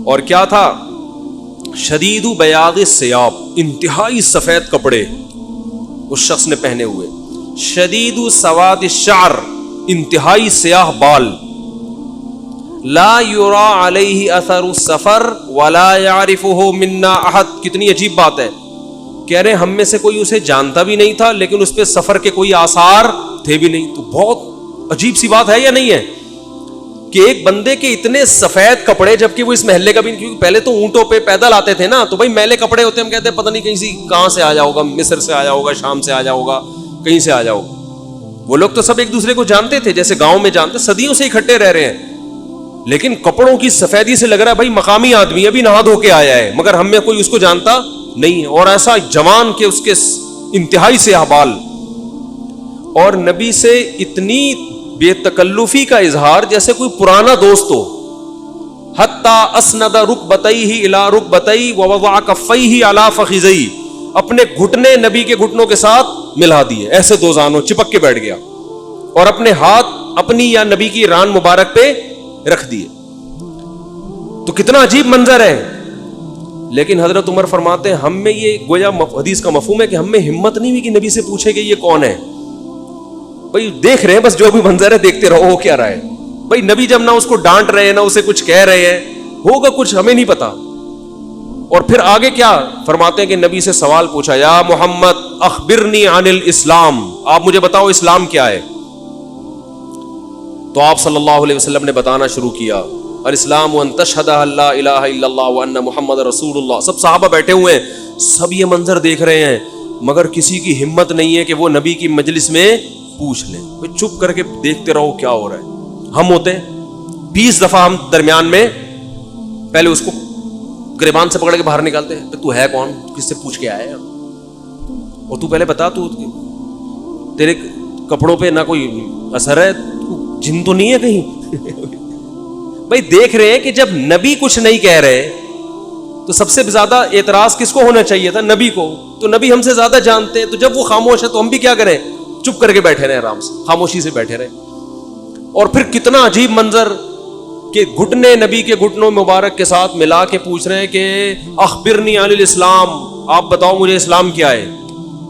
اور کیا تھا؟ شدید بیاض الثیاب، انتہائی سفید کپڑے اس شخص نے پہنے ہوئے، شدید سواد الشعر، انتہائی سیاہ بال، لا یرا علیہ اثر السفر ولا یعرفہ منا احد. کتنی عجیب بات ہے، کہہ رہے ہم میں سے کوئی اسے جانتا بھی نہیں تھا لیکن اس پہ سفر کے کوئی آثار تھے بھی نہیں. تو بہت عجیب سی بات ہے یا نہیں ہے کہ ایک بندے کے اتنے سفید کپڑے، جبکہ وہ اس محلے کا بھی نہیں، کیونکہ پہلے تو اونٹوں پہ پیدل آتے تھے نا، تو بھائی میلے کپڑے ہوتے ہیں، ہم کہتے ہیں پتہ نہیں کہیں سے کہاں سے آیا ہوگا، مصر سے آیا ہوگا، شام سے آیا ہوگا، کہیں سے آیا ہوگا. وہ لوگ تو سب ایک دوسرے کو جانتے تھے، جیسے گاؤں میں جانتے، صدیوں سے اکٹھے رہ رہے ہیں، لیکن کپڑوں کی سفیدی سے لگ رہا ہے بھائی مقامی آدمی ابھی نہا دھو کے آیا ہے، مگر ہم میں کوئی اس کو جانتا نہیں ہے. اور ایسا جوان کہ اس کے انتہائی سیاہ بال، اور نبی سے اتنی بے تکلفی کا اظہار جیسے کوئی پرانا دوست ہو. حتی اسند رکبتیہ الی رکبتی ووضع کفیہ علی فخذی، اپنے گھٹنے نبی کے گھٹنوں کے ساتھ ملا دیے، ایسے دو زانوں چپک کے بیٹھ گیا، اور اپنے ہاتھ اپنی یا نبی کی ران مبارک پہ رکھ دیے. تو کتنا عجیب منظر ہے. لیکن حضرت عمر فرماتے ہیں ہم میں یہ گویا حدیث کا مفہوم ہے کہ ہم میں ہمت نہیں ہوئی کہ نبی سے پوچھے کہ یہ کون ہے. بھائی دیکھ رہے ہیں بس جو بھی منظر ہے دیکھتے رہو، ہو کیا رہا ہے. بھائی نبی جب نہ اس کو ڈانٹ رہے ہیں نہ اسے کچھ کہہ رہے ہیں، ہوگا کچھ ہمیں نہیں پتا. اور پھر آگے کیا فرماتے ہیں کہ نبی سے سوال پوچھا، یا محمد اخبرنی عن الاسلام، آپ مجھے بتاؤ اسلام کیا ہے. تو آپ صلی اللہ علیہ وسلم نے بتانا شروع کیا، الاسلام ان تشہد لا الہ الا اللہ وان محمد رسول اللہ. سب صحابہ بیٹھے ہوئے ہیں، سب یہ منظر دیکھ رہے ہیں، مگر کسی کی ہمت نہیں ہے کہ وہ نبی کی مجلس میں پوچھ لیں. چپ کر کے دیکھتے رہو کیا ہو رہا ہے. ہم ہوتے 20 دفعہ ہم درمیان میں پہلے اس کو گریبان سے پکڑ کے باہر نکالتے ہیں، تو ہے کون، کس سے پوچھ کے آیا ہے، اور تو پہلے بتا، تو تیرے کپڑوں پہ نہ کوئی اثر ہے، جن تو نہیں ہے کہیں. بھائی دیکھ رہے ہیں کہ جب نبی کچھ نہیں کہہ رہے تو سب سے زیادہ اعتراض کس کو ہونا چاہیے تھا؟ نبی کو. تو نبی ہم سے زیادہ جانتے ہیں، تو جب وہ خاموش ہے تو ہم بھی کیا کریں؟ چپ کر کے بیٹھے رہے، آرام سے خاموشی سے بیٹھے رہے. اور پھر کتنا عجیب منظر کہ گھٹنے نبی کے گھٹنوں مبارک کے ساتھ ملا کے پوچھ رہے ہیں کہ اخبرنی عن الاسلام، آپ بتاؤ مجھے اسلام کیا ہے.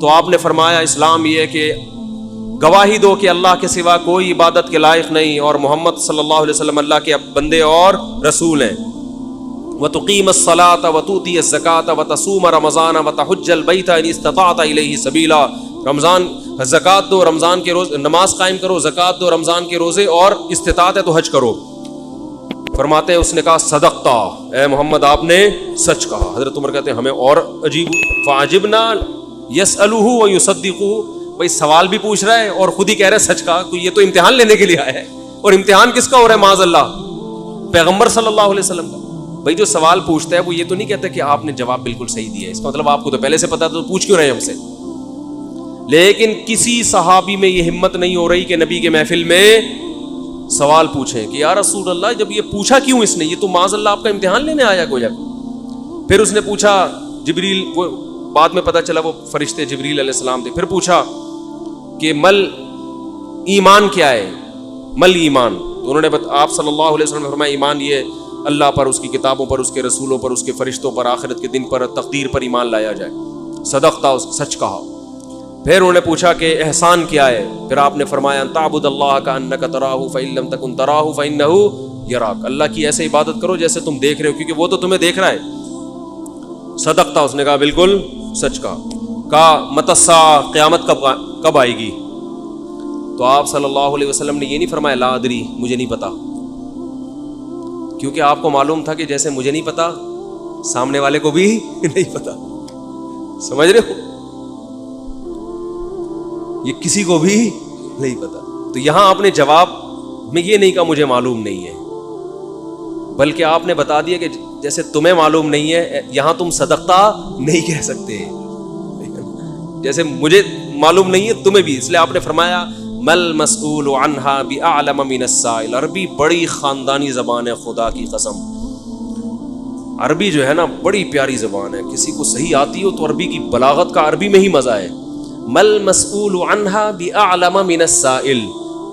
تو آپ نے فرمایا اسلام یہ ہے کہ گواہی دو کہ اللہ کے سوا کوئی عبادت کے لائق نہیں اور محمد صلی اللہ علیہ وسلم اللہ کے بندے اور رسول ہیں. وَتُقِيمَ الصَّلَاةَ وَتُؤْتِيَ الزَّكَاةَ وَتَصُومَ رَمَضَانَ وَتَحُجَّ الْبَيْتَ إِنِ اسْتَطَعْتَ إِلَيْهِ سَبِيلًا. رمضان زکات دو، رمضان کے روز نماز قائم کرو، زکات دو، رمضان کے روزے، اور استطاعت ہے تو حج کرو. فرماتے ہیں اس نے کہا صدقتا، اے محمد آپ نے سچ کہا. حضرت عمر کہتے ہیں ہمیں اور عجیب، فعجبنا یسألہ ویصدقہ. بھائی سوال بھی پوچھ رہا ہے اور خود ہی کہہ رہا ہے سچ کہا. تو یہ تو امتحان لینے کے لیے آیا ہے، اور امتحان کس کا ہو رہا ہے؟ معاذ اللہ پیغمبر صلی اللہ علیہ وسلم کا. بھائی جو سوال پوچھتا ہے وہ یہ تو نہیں کہتا کہ آپ نے جواب بالکل صحیح دیا ہے، اس کا مطلب آپ کو تو پہلے سے پتا تو پوچھ کیوں رہے ہم سے. لیکن کسی صحابی میں یہ ہمت نہیں ہو رہی کہ نبی کے محفل میں سوال پوچھیں کہ یا رسول اللہ جب یہ پوچھا کیوں اس نے، یہ تو معاذ اللہ آپ کا امتحان لینے آیا گویا. پھر اس نے پوچھا، جبریل، وہ بعد میں پتا چلا وہ فرشتے جبریل علیہ السلام تھے. پھر پوچھا کہ مل ایمان کیا ہے، مل ایمان. تو انہوں نے آپ صلی اللہ علیہ وسلم نے فرمایا ایمان یہ اللہ پر، اس کی کتابوں پر، اس کے رسولوں پر، اس کے فرشتوں پر، آخرت کے دن پر، تقدیر پر ایمان لایا جائے. صدقتا، سچ کہا. پھر انہوں نے پوچھا کہ احسان کیا ہے. پھر آپ نے فرمایا ان تعبد اللہ کأنک تراہ فإن لم تکن تراہ فإنہ یراک. اللہ کی ایسے عبادت کرو جیسے تم دیکھ رہے ہو، کیونکہ وہ تو تمہیں دیکھ رہا ہے. صدقتا، اس نے کہا بالکل سچ کہا. کہا متی الساعہ، قیامت کب آئے گی؟ تو آپ صلی اللہ علیہ وسلم نے یہ نہیں فرمایا لا ادری، مجھے نہیں پتا، کیونکہ آپ کو معلوم تھا کہ جیسے مجھے نہیں پتا سامنے والے کو بھی نہیں پتا. سمجھ رہے ہو؟ یہ کسی کو بھی نہیں پتا. تو یہاں آپ نے جواب میں یہ نہیں کہا مجھے معلوم نہیں ہے، بلکہ آپ نے بتا دیا کہ جیسے تمہیں معلوم نہیں ہے، یہاں تم صدقتا نہیں کہہ سکتے، جیسے مجھے معلوم نہیں ہے تمہیں بھی. اس لیے آپ نے فرمایا مل مسئول عنہا بأعلم من السائل. عربی بڑی خاندانی زبان ہے، خدا کی قسم. عربی جو ہے نا بڑی پیاری زبان ہے، کسی کو صحیح آتی ہو تو عربی کی بلاغت کا عربی میں ہی مزہ ہے. مل مسئول عنہا بأعلم من السائل،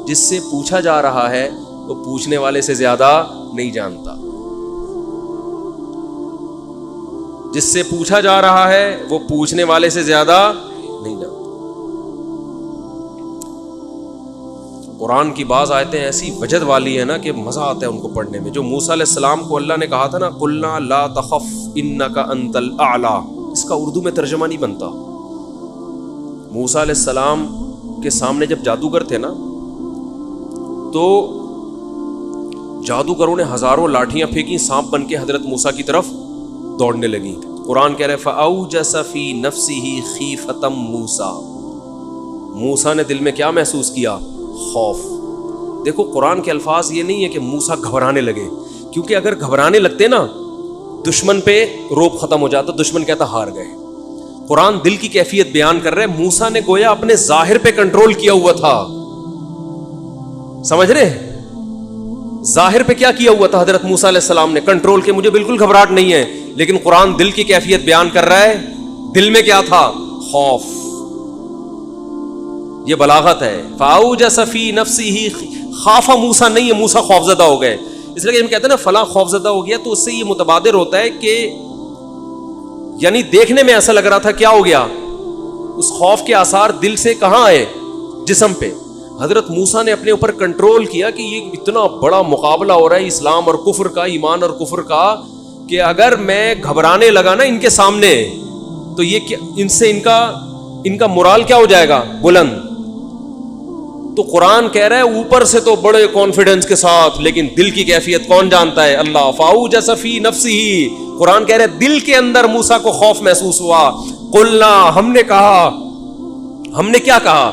جس سے پوچھا جا رہا ہے وہ پوچھنے والے سے زیادہ نہیں جانتا. جس سے پوچھا جا رہا ہے وہ پوچھنے والے سے زیادہ نہیں جانتا. قرآن کی بعض آیتیں ایسی وجد والی ہیں نا کہ مزہ آتا ہے ان کو پڑھنے میں. جو موسیٰ علیہ السلام کو اللہ نے کہا تھا نا قلنا لا تخف انک انت الاعلی، اس کا اردو میں ترجمہ نہیں بنتا. موسیٰ علیہ السلام کے سامنے جب جادوگر تھے نا تو جادوگروں نے ہزاروں لاٹھیاں پھینکی، سانپ بن کے حضرت موسیٰ کی طرف دوڑنے لگی. قرآن کہہ رہے فَأَوْجَسَ فِي نَفْسِهِ خِيفَةً مُوسَىٰ، موسیٰ نے دل میں کیا محسوس کیا؟ خوف. دیکھو قرآن کے الفاظ یہ نہیں ہے کہ موسیٰ گھبرانے لگے، کیونکہ اگر گھبرانے لگتے نا دشمن پہ روب ختم ہو جاتا، دشمن کہتا ہار گئے. قرآن دل کی کیفیت بیان کر رہے. موسیٰ نے گویا اپنے ظاہر پہ کنٹرول کیا ہوا تھا. سمجھ رہے؟ ظاہر پہ کیا کیا ہوا تھا حضرت موسیٰ علیہ السلام نے؟ کنٹرول کے مجھے بالکل گھبراہٹ نہیں ہے. لیکن قرآن دل کی کیفیت بیان کر رہا ہے. دل میں کیا تھا؟ خوف. یہ بلاغت ہے. فَأَوْجَسَ فِي نَفْسِهِ، خافا موسیٰ نہیں ہے، موسیٰ خوفزدہ ہو گئے. اس لیے کہ ہم کہتے ہیں نا فلاں خوفزدہ ہو گیا، تو اس سے یہ متبادر ہوتا ہے کہ یعنی دیکھنے میں ایسا لگ رہا تھا کیا ہو گیا، اس خوف کے آثار دل سے کہاں آئے؟ جسم پہ. حضرت موسیٰ نے اپنے اوپر کنٹرول کیا کہ یہ اتنا بڑا مقابلہ ہو رہا ہے اسلام اور کفر کا، ایمان اور کفر کا، کہ اگر میں گھبرانے لگا نا ان کے سامنے تو یہ ان سے ان کا مورال کیا ہو جائے گا؟ بلند. تو قرآن کہہ رہا ہے اوپر سے تو بڑے کانفیڈنس کے ساتھ، لیکن دل کی کیفیت کون جانتا ہے؟ اللہ. فَأَوْجَسَ فِي نَفْسِهِ، قرآن کہہ رہا ہے دل کے اندر موسیٰ کو خوف محسوس ہوا. قلنا، ہم نے کہا، ہم نے کیا کہا؟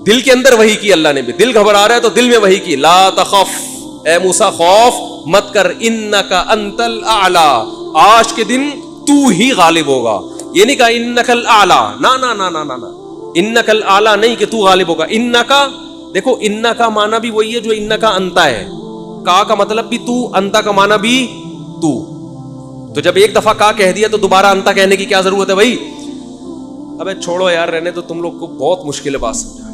دل کے اندر وحی کی اللہ نے بھی. دل گھبرا رہا ہے تو دل میں وحی کی. لا تخف، اے موسیٰ خوف مت کر، انک انت الاعلی، آج کے دن تو ہی غالب ہوگا. یہ نہیں کہا انک الاعلی، نا نا نا نا نا، انک الاعلی نہیں کہ تو غالب ہوگا. انکا، دیکھو انکا کا معنی بھی وہی ہے جو انکا انتا ہے. کا مطلب بھی تو، انتا کا معنی بھی تو. تو جب ایک دفعہ کا کہہ دیا تو دوبارہ انتا کہنے کی کیا ضرورت ہے بھائی؟ ابے چھوڑو یار، رہنے تو تم لوگ کو بہت مشکل ہے بات سمجھا.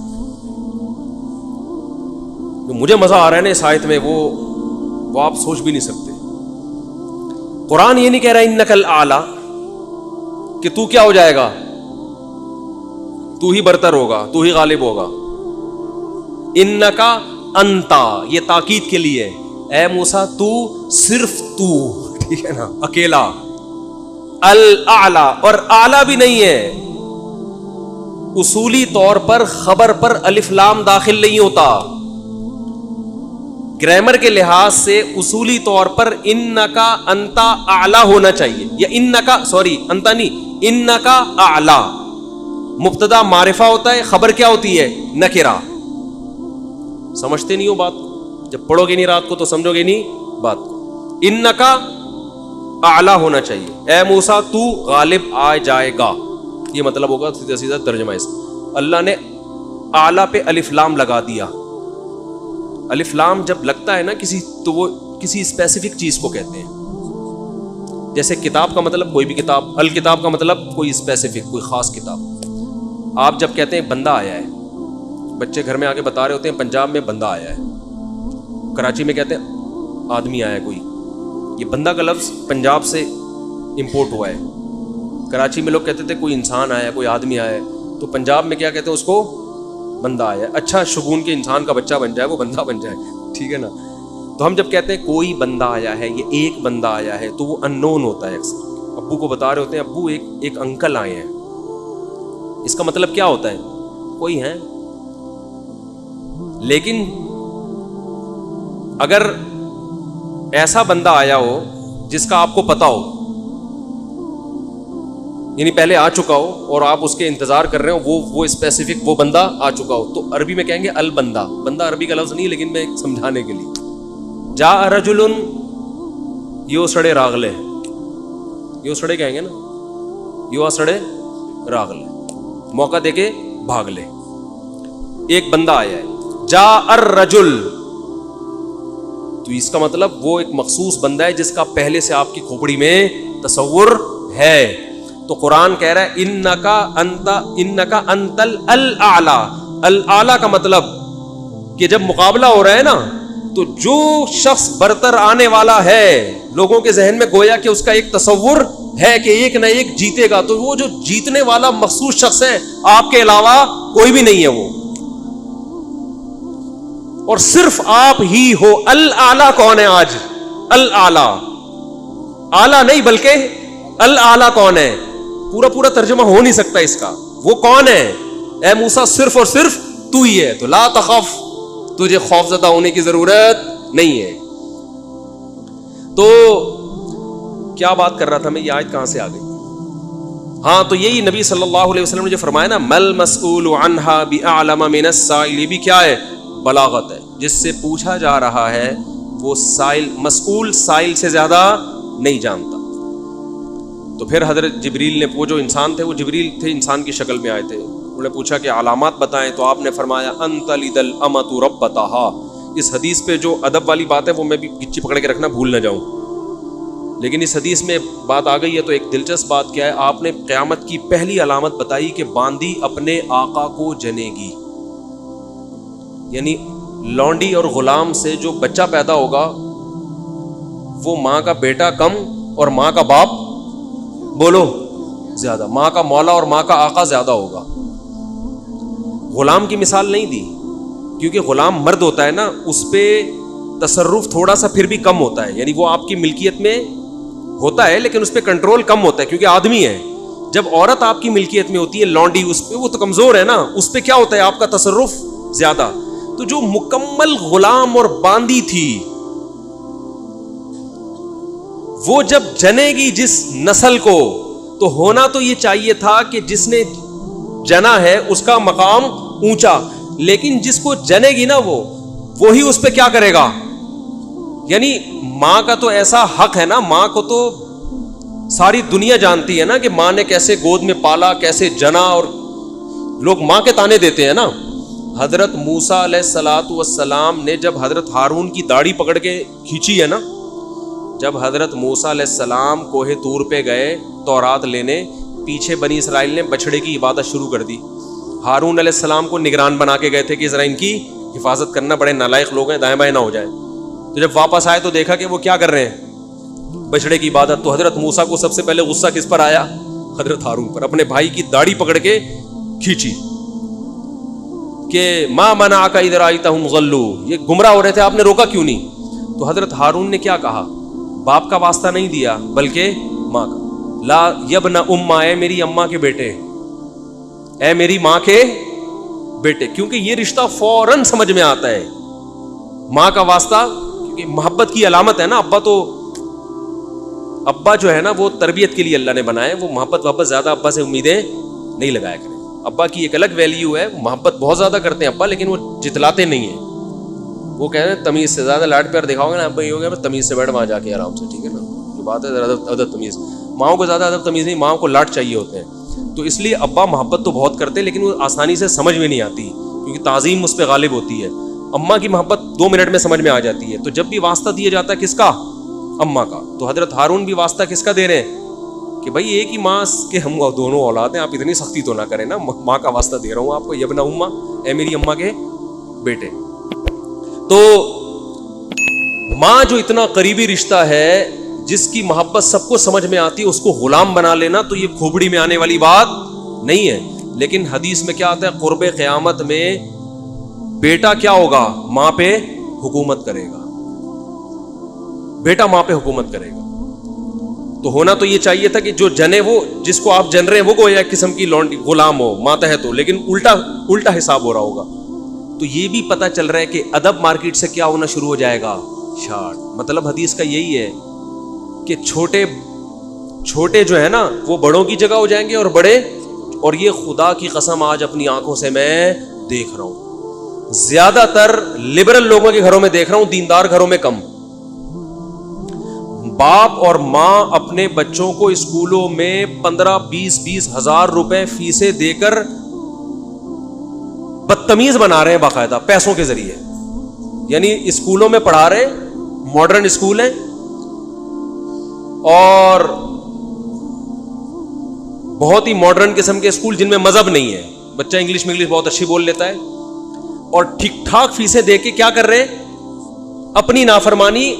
جو مجھے مزہ آ رہا ہے نا اس آیت میں وہ آپ سوچ بھی نہیں سکتے. قرآن یہ نہیں کہہ رہا انک الاعلی کہ تو کیا ہو جائے گا، تو ہی برتر ہوگا، تو ہی غالب ہوگا. انکا انتا، یہ تاکید کے لیے، اے موسیٰ تو، صرف تو، ٹھیک ہے نا، اکیلا. الاعلی، اور اعلی بھی نہیں ہے. اصولی طور پر خبر پر الف لام داخل نہیں ہوتا. گرامر کے لحاظ سے اصولی طور پر انکا انتا اعلی ہونا چاہیے، یا انکا، سوری انتا نہیں، انکا اعلی. مبتدا معرفہ ہوتا ہے، خبر کیا ہوتی ہے؟ نکرہ. سمجھتے نہیں ہو بات؟ جب پڑھو گے نہیں رات کو تو سمجھو گے نہیں بات کو. انکا اعلی ہونا چاہیے، اے موسیٰ تو غالب آ جائے گا، یہ مطلب ہوگا سیدھا سیدھا ترجمہ اس. اللہ نے اعلی پہ الف لام لگا دیا. الف لام جب لگتا ہے نا کسی، تو وہ کسی اسپیسیفک چیز کو کہتے ہیں. جیسے کتاب کا مطلب کوئی بھی کتاب، الکتاب کا مطلب کوئی اسپیسیفک، کوئی خاص کتاب. آپ جب کہتے ہیں بندہ آیا ہے، بچے گھر میں آ کے بتا رہے ہوتے ہیں پنجاب میں بندہ آیا ہے، کراچی میں کہتے ہیں آدمی آیا ہے کوئی. یہ بندہ کا لفظ پنجاب سے امپورٹ ہوا ہے. کراچی میں لوگ کہتے تھے کوئی انسان آیا ہے، کوئی آدمی آیا ہے، تو پنجاب میں کیا کہتے ہیں اس کو؟ بندہ آیا ہے. اچھا شگون کے انسان کا بچہ بن جائے، وہ بندہ بن جائے، ٹھیک ہے نا. تو ہم جب کہتے ہیں کوئی بندہ آیا ہے، یہ ایک بندہ آیا ہے، تو وہ ان نون ہوتا ہے. اکثر ابو کو بتا رہے ہوتے ہیں ابو ایک انکل آئے ہیں، اس کا مطلب کیا ہوتا ہے؟ کوئی ہے. لیکن اگر ایسا بندہ آیا ہو جس کا آپ کو پتا ہو، یعنی پہلے آ چکا ہو اور آپ اس کے انتظار کر رہے ہو، وہ اسپیسیفک وہ بندہ آ چکا ہو، تو عربی میں کہیں گے البندہ. بندہ عربی کا لفظ نہیں، لیکن میں سمجھانے کے لیے. جاء رجل یو سڑے راغلے، یو سڑے کہیں گے نا، یو سڑے راغلے، موقع دے کے بھاگ لے. ایک بندہ آیا ہے. جاء الرجل، تو اس کا مطلب وہ ایک مخصوص بندہ ہے جس کا پہلے سے آپ کی کھوپڑی میں تصور ہے. تو قرآن کہہ رہا ہے انکا انتل الاعلی. الاعلی کا مطلب کہ جب مقابلہ ہو رہا ہے نا تو جو شخص برتر آنے والا ہے لوگوں کے ذہن میں گویا کہ اس کا ایک تصور ہے کہ ایک نہ ایک جیتے گا, تو وہ جو جیتنے والا مخصوص شخص ہے آپ کے علاوہ کوئی بھی نہیں ہے وہ, اور صرف آپ ہی ہو. الاعلی کون ہے آج؟ الاعلی, اعلی نہیں بلکہ الاعلی کون ہے؟ پورا ترجمہ ہو نہیں سکتا اس کا. وہ کون ہے؟ اے موسیٰ صرف اور صرف تو ہی ہے, تو لا تخف, تجھے خوف زدہ ہونے کی ضرورت نہیں ہے. تو کیا بات کر رہا تھا میں, یہ آیت کہاں سے آ گئی؟ ہاں, تو یہی نبی صلی اللہ علیہ وسلم نے جو فرمایا نا, مل مسئول عنہا بأعلم من السائل, یہ بھی کیا ہے؟ بلاغت ہے. جس سے پوچھا جا رہا ہے وہ سائل, مسئول سائل سے زیادہ نہیں جانتا. تو پھر حضرت جبریل نے, وہ جو انسان تھے وہ جبریل تھے, انسان کی شکل میں آئے تھے, انہوں نے پوچھا کہ علامات بتائیں, تو آپ نے فرمایا ان تلد الامۃ ربتہا. اس حدیث پہ جو ادب والی بات ہے وہ میں بھی گچی پکڑ کے رکھنا بھول نہ جاؤں, لیکن اس حدیث میں بات آ گئی ہے. تو ایک دلچسپ بات کیا ہے, آپ نے قیامت کی پہلی علامت بتائی کہ باندی اپنے آقا کو جنے گی. یعنی لونڈی اور غلام سے جو بچہ پیدا ہوگا وہ ماں کا بیٹا کم اور ماں کا باپ بولو زیادہ, ماں کا مولا اور ماں کا آقا زیادہ ہوگا. غلام کی مثال نہیں دی کیونکہ غلام مرد ہوتا ہے نا, اس پہ تصرف تھوڑا سا پھر بھی کم ہوتا ہے, یعنی وہ آپ کی ملکیت میں ہوتا ہے لیکن اس پہ کنٹرول کم ہوتا ہے کیونکہ آدمی ہے. جب عورت آپ کی ملکیت میں ہوتی ہے لونڈی, اس پہ وہ تو کمزور ہے نا, اس پہ کیا ہوتا ہے آپ کا تصرف زیادہ. تو جو مکمل غلام اور باندی تھی وہ جب جنے گی جس نسل کو, تو ہونا تو یہ چاہیے تھا کہ جس نے جنا ہے اس کا مقام اونچا, لیکن جس کو جنے گی نا وہی اس پہ کیا کرے گا. یعنی ماں کا تو ایسا حق ہے نا, ماں کو تو ساری دنیا جانتی ہے نا کہ ماں نے کیسے گود میں پالا, کیسے جنا, اور لوگ ماں کے تانے دیتے ہیں نا. حضرت موسیٰ علیہ الصلوۃ والسلام نے جب حضرت ہارون کی داڑھی پکڑ کے کھینچی ہے نا, جب حضرت موسیٰ علیہ السلام کوہ طور پہ گئے تورات لینے, پیچھے بنی اسرائیل نے بچڑے کی عبادت شروع کر دی. ہارون علیہ السلام کو نگران بنا کے گئے تھے کہ ذرا ان کی حفاظت کرنا, بڑے نالائق لوگ ہیں, دائیں بائیں نہ ہو جائے. تو جب واپس آئے تو دیکھا کہ وہ کیا کر رہے ہیں, بچڑے کی عبادت. تو حضرت موسیٰ کو سب سے پہلے غصہ کس پر آیا؟ حضرت ہارون پر. اپنے بھائی کی داڑھی پکڑ کے کھینچی کہ ما منعک اذ رأیتہم ضلوا, یہ گمراہ ہو رہے تھے, آپ نے روکا کیوں نہیں؟ تو حضرت ہارون نے کیا کہا, باپ کا واسطہ نہیں دیا بلکہ ماں کا. لا یبن اماں, اے میری اماں کے بیٹے, اے میری ماں کے بیٹے, کیونکہ یہ رشتہ فوراً سمجھ میں آتا ہے. ماں کا واسطہ کیونکہ محبت کی علامت ہے نا. ابا جو ہے نا وہ تربیت کے لیے اللہ نے بنائے, وہ محبت زیادہ ابا سے امیدیں نہیں لگایا کریں. ابا کی ایک الگ ویلیو ہے, محبت بہت زیادہ کرتے ہیں ابا, لیکن وہ جتلاتے نہیں ہیں. وہ کہہ رہے ہیں تمیز سے, زیادہ لاڈ پیار دکھاؤ گے نا ابا یہ ہو گیا تمیز سے بیٹھ وہاں جا کے آرام سے, ٹھیک ہے نا, یہ بات ہے ادب تمیز. ماؤں کو زیادہ ادب تمیز نہیں, ماؤں کو لاڈ چاہیے ہوتے ہیں. تو اس لیے ابا محبت تو بہت کرتے ہیں لیکن وہ آسانی سے سمجھ میں نہیں آتی کیونکہ تعظیم اس پہ غالب ہوتی ہے. اماں کی محبت 2 منٹ میں سمجھ میں آ جاتی ہے. تو جب بھی واسطہ دیا جاتا ہے کس کا؟ اماں کا. تو حضرت ہارون بھی واسطہ کس کا دے رہے ہیں کہ بھائی ایک ہی ماں کے ہم دونوں اولاد ہیں, آپ اتنی سختی تو نہ کریں نا, ماں کا واسطہ دے رہا ہوں آپ کو, یبن اماں, اے میری اماں کے بیٹے. تو ماں جو اتنا قریبی رشتہ ہے, جس کی محبت سب کو سمجھ میں آتی ہے, اس کو غلام بنا لینا تو یہ کھوپڑی میں آنے والی بات نہیں ہے. لیکن حدیث میں کیا آتا ہے, قرب قیامت میں بیٹا کیا ہوگا, ماں پہ حکومت کرے گا, بیٹا ماں پہ حکومت کرے گا. تو ہونا تو یہ چاہیے تھا کہ جو جنے, وہ جس کو آپ جن رہے ہیں وہ کوئی ایک قسم کی لونڈی غلام ہو, ماتحت ہو, لیکن الٹا حساب ہو رہا ہوگا. تو یہ بھی پتہ چل رہا ہے کہ ادب مارکیٹ سے کیا ہونا شروع ہو جائے گا, شارٹ. مطلب حدیث کا یہی ہے کہ چھوٹے جو ہے نا وہ بڑوں کی جگہ ہو جائیں گے اور بڑے, اور یہ خدا کی قسم آج اپنی آنکھوں سے میں دیکھ رہا ہوں, زیادہ تر لبرل لوگوں کے گھروں میں دیکھ رہا ہوں, دیندار گھروں میں کم. باپ اور ماں اپنے بچوں کو اسکولوں میں 15-20 ہزار روپے فیسیں دے کر بدتمیز بنا رہے ہیں باقاعدہ پیسوں کے ذریعے. یعنی اسکولوں میں پڑھا رہے, ماڈرن اسکول ہیں, اور بہت ہی ماڈرن قسم کے اسکول جن میں مذہب نہیں ہے, بچہ انگلش بہت اچھی بول لیتا ہے, اور ٹھیک ٹھاک فیسیں دے کے کیا کر رہے ہیں, اپنی نافرمانی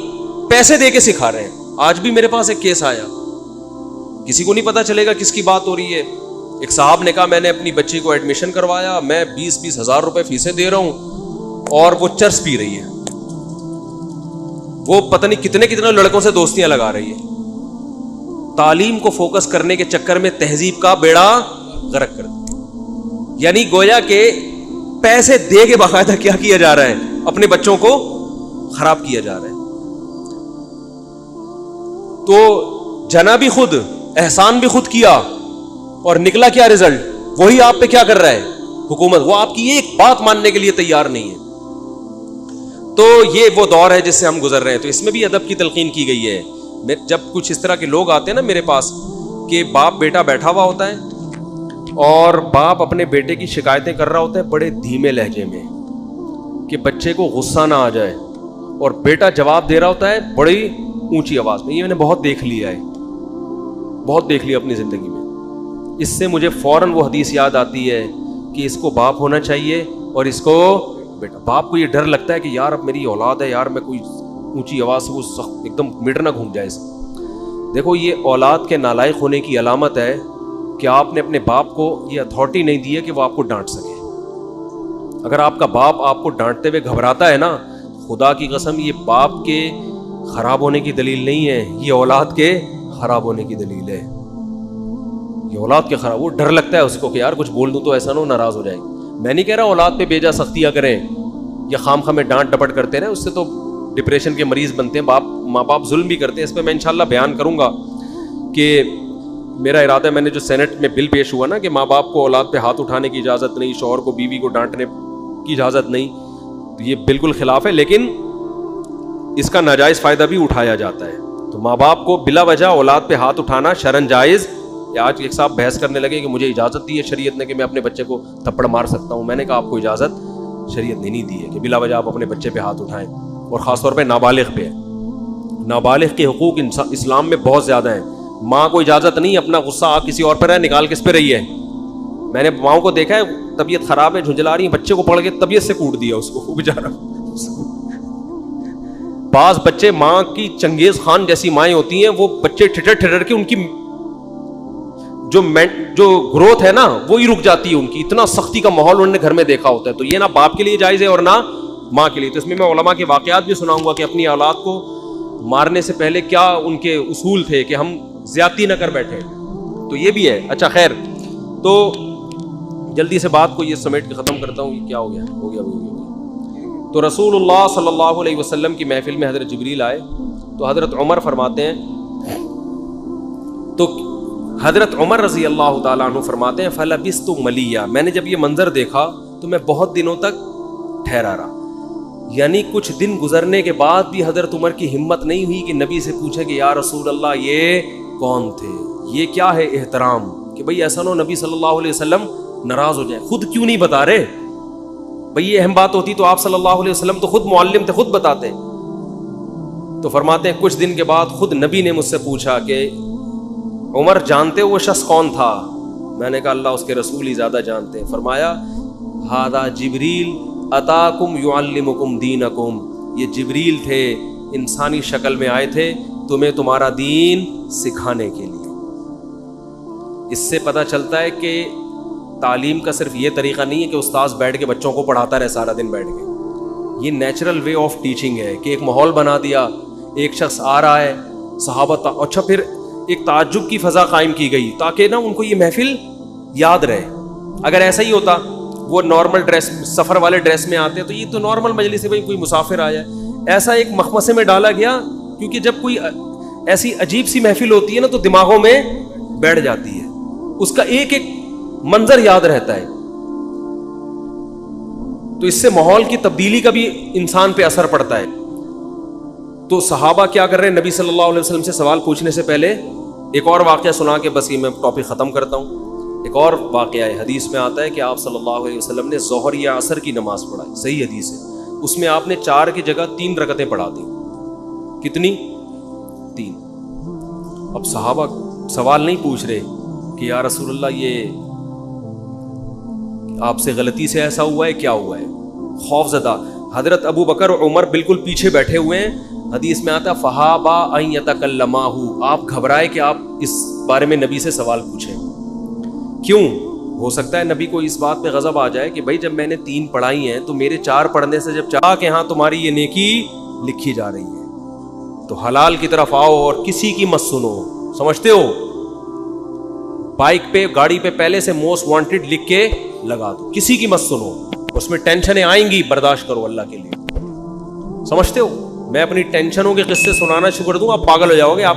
پیسے دے کے سکھا رہے ہیں. آج بھی میرے پاس ایک کیس آیا, کسی کو نہیں پتا چلے گا کس کی بات ہو رہی ہے. ایک صاحب نے کہا میں نے اپنی بچی کو ایڈمیشن کروایا, میں 20-20 ہزار روپے فیسیں دے رہا ہوں اور وہ چرس پی رہی ہے, وہ پتہ نہیں کتنے لڑکوں سے دوستیاں لگا رہی ہے. تعلیم کو فوکس کرنے کے چکر میں تہذیب کا بیڑا غرق کر دیا. یعنی گویا کہ پیسے دے کے باقاعدہ کیا کیا جا رہا ہے, اپنے بچوں کو خراب کیا جا رہا ہے. تو جنا بھی خود, احسان بھی خود کیا, اور نکلا کیا رزلٹ؟ وہی آپ پہ کیا کر رہا ہے حکومت, وہ آپ کی ایک بات ماننے کے لیے تیار نہیں ہے. تو یہ وہ دور ہے جس سے ہم گزر رہے ہیں. تو اس میں بھی ادب کی تلقین کی گئی ہے. جب کچھ اس طرح کے لوگ آتے ہیں نا میرے پاس, کہ باپ بیٹا بیٹھا ہوا ہوتا ہے اور باپ اپنے بیٹے کی شکایتیں کر رہا ہوتا ہے بڑے دھیمے لہجے میں کہ بچے کو غصہ نہ آ جائے, اور بیٹا جواب دے رہا ہوتا ہے بڑی اونچی آواز میں. یہ میں نے بہت دیکھ لیا ہے, بہت دیکھ لیا اپنی زندگی میں. اس سے مجھے فوراً وہ حدیث یاد آتی ہے کہ اس کو باپ ہونا چاہیے اور اس کو بیٹا. باپ کو یہ ڈر لگتا ہے کہ یار اب میری اولاد ہے, یار میں کوئی اونچی آواز سے وہ ایک دم میٹر نہ گھوم جائے. دیکھو یہ اولاد کے نالائق ہونے کی علامت ہے کہ آپ نے اپنے باپ کو یہ اتھارٹی نہیں دی ہے کہ وہ آپ کو ڈانٹ سکے. اگر آپ کا باپ آپ کو ڈانٹتے ہوئے گھبراتا ہے نا, خدا کی قسم یہ باپ کے خراب ہونے کی دلیل نہیں ہے, یہ اولاد کے خراب ہونے کی دلیل ہے. یہ اولاد کے خراب, وہ ڈر لگتا ہے اس کو کہ یار کچھ بول دوں تو ایسا نہ ہو ناراض ہو جائے. میں نہیں کہہ رہا اولاد پہ بیجا سختیاں کریں یا خام خواہ میں ڈانٹ ڈپٹ کرتے رہیں, اس سے تو ڈپریشن کے مریض بنتے ہیں. ماں باپ ظلم بھی کرتے ہیں. اس پہ میں انشاءاللہ بیان کروں گا کہ میرا ارادہ ہے, میں نے جو سینٹ میں بل پیش ہوا نا کہ ماں باپ کو اولاد پہ ہاتھ اٹھانے کی اجازت نہیں, شوہر کو بیوی کو ڈانٹنے کی اجازت نہیں, تو یہ بالکل خلاف ہے. لیکن اس کا ناجائز فائدہ بھی اٹھایا جاتا ہے. تو ماں باپ کو بلا وجہ اولاد پہ ہاتھ اٹھانا شرعن جائز. آج ایک صاحب بحث کرنے لگے کہ مجھے اجازت دی ہے شریعت نے کہ میں اپنے بچے کو تھپڑ مار سکتا ہوں. میں نے کہا آپ کو اجازت شریعت نے نہیں دی ہے کہ بلا وجہ آپ اپنے بچے پہ ہاتھ اٹھائیں, اور خاص طور پہ نابالغ پہ. نابالغ کے حقوق اسلام میں بہت زیادہ ہیں. ماں کو اجازت نہیں اپنا غصہ آپ کسی اور پہ رہے نکال کس پہ رہی ہے. میں نے ماؤں کو دیکھا ہے, طبیعت خراب ہے, جھنجلا رہی ہیں, بچے کو پکڑ کے طبیعت سے کوٹ دیا اس کو, بیچارہ. بعض بچے ماں کی چنگیز خان جیسی مائیں ہوتی ہیں, وہ بچے ٹھٹر کے ان کی جو گروتھ ہے نا وہ ہی رک جاتی ہے ان کی. اتنا سختی کا ماحول انہوں نے گھر میں دیکھا ہوتا ہے. تو یہ نہ باپ کے لیے جائز ہے اور نہ ماں کے لیے. تو اس میں علماء کے واقعات بھی سناؤں گا کہ اپنی اولاد کو مارنے سے پہلے کیا ان کے اصول تھے کہ ہم زیادتی نہ کر بیٹھے. تو یہ بھی ہے. اچھا خیر, تو جلدی سے بات کو یہ سمیٹ کے ختم کرتا ہوں. یہ کیا ہو گیا. تو رسول اللہ صلی اللہ علیہ وسلم کی محفل میں حضرت جبریل آئے. تو حضرت عمر فرماتے ہیں, تو حضرت عمر رضی اللہ تعالیٰ عنہ فرماتے ہیں فلبثت ملیہ, میں نے جب یہ منظر دیکھا تو میں بہت دنوں تک ٹھہرا رہا. یعنی کچھ دن گزرنے کے بعد بھی حضرت عمر کی ہمت نہیں ہوئی کہ نبی سے پوچھے کہ یا رسول اللہ یہ کون تھے, یہ کیا ہے احترام, کہ بھئی ایسا نہ ہو نبی صلی اللہ علیہ وسلم ناراض ہو جائے. خود کیوں نہیں بتا رہے بھئی, یہ اہم بات ہوتی تو آپ صلی اللہ علیہ وسلم تو خود معلم تھے, خود بتاتے. تو فرماتے ہیں کچھ دن کے بعد خود نبی نے مجھ سے پوچھا کہ عمر جانتے ہو وہ شخص کون تھا؟ میں نے کہا اللہ اس کے رسول ہی زیادہ جانتے ہیں. فرمایا ھذا جبریل اتاکم یعلمکم دینکم, یہ جبریل تھے, انسانی شکل میں آئے تھے تمہیں تمہارا دین سکھانے کے لیے. اس سے پتہ چلتا ہے کہ تعلیم کا صرف یہ طریقہ نہیں ہے کہ استاذ بیٹھ کے بچوں کو پڑھاتا رہے سارا دن بیٹھ کے. یہ نیچرل وے آف ٹیچنگ ہے کہ ایک ماحول بنا دیا, ایک شخص آ رہا ہے, صحابہ اچھا پھر ایک تعجب کی فضا قائم کی گئی تاکہ نا ان کو یہ محفل یاد رہے. اگر ایسا ہی ہوتا وہ نارمل ڈریس, سفر والے ڈریس میں آتے تو یہ تو نارمل مجلس ہے, بھائی کوئی مسافر آیا ہے. ایسا ایک مخمصے میں ڈالا گیا کیونکہ جب کوئی ایسی عجیب سی محفل ہوتی ہے نا تو دماغوں میں بیٹھ جاتی ہے, اس کا ایک ایک منظر یاد رہتا ہے. تو اس سے ماحول کی تبدیلی کا بھی انسان پہ اثر پڑتا ہے. تو صحابہ کیا کر رہے ہیں, نبی صلی اللہ علیہ وسلم سے سوال پوچھنے سے پہلے ایک اور واقعہ سنا کے بس یہ میں ٹاپک ختم کرتا ہوں. ایک اور واقعہ ہے, حدیث میں آتا ہے کہ آپ صلی اللہ علیہ وسلم نے ظہر یا عصر کی نماز پڑھائی, صحیح حدیث ہے. اس میں آپ نے 4 کی جگہ 3 رکعتیں پڑھا دی. کتنی؟ 3. اب صحابہ سوال نہیں پوچھ رہے کہ یا رسول اللہ یہ آپ سے غلطی سے ایسا ہوا ہے, کیا ہوا ہے, خوف زدہ. حضرت ابو بکر اور عمر بالکل پیچھے بیٹھے ہوئے ہیں. حدیث میں آتا فہابا ان یتکلماہ, آپ گھبرائے کہ آپ اس بارے میں نبی سے سوال پوچھیں. کیوں؟ ہو سکتا ہے نبی کو اس بات پہ غضب آ جائے کہ بھائی جب میں نے 3 پڑھائی ہیں تو میرے 4 پڑھنے سے جب چاہ کہ ہاں تمہاری یہ نیکی لکھی جا رہی ہے تو حلال کی طرف آؤ اور کسی کی مت سنو. سمجھتے ہو؟ بائک پہ گاڑی پہ پہلے سے موسٹ وانٹیڈ لکھ کے لگا دو, کسی کی مت سنو, اس میں ٹینشنیں آئیں گی, برداشت کرو اللہ کے لیے. سمجھتے ہو؟ میں اپنی ٹینشنوں کے قصے سنانا شروع کر دوں آپ پاگل ہو جاؤ گے. آپ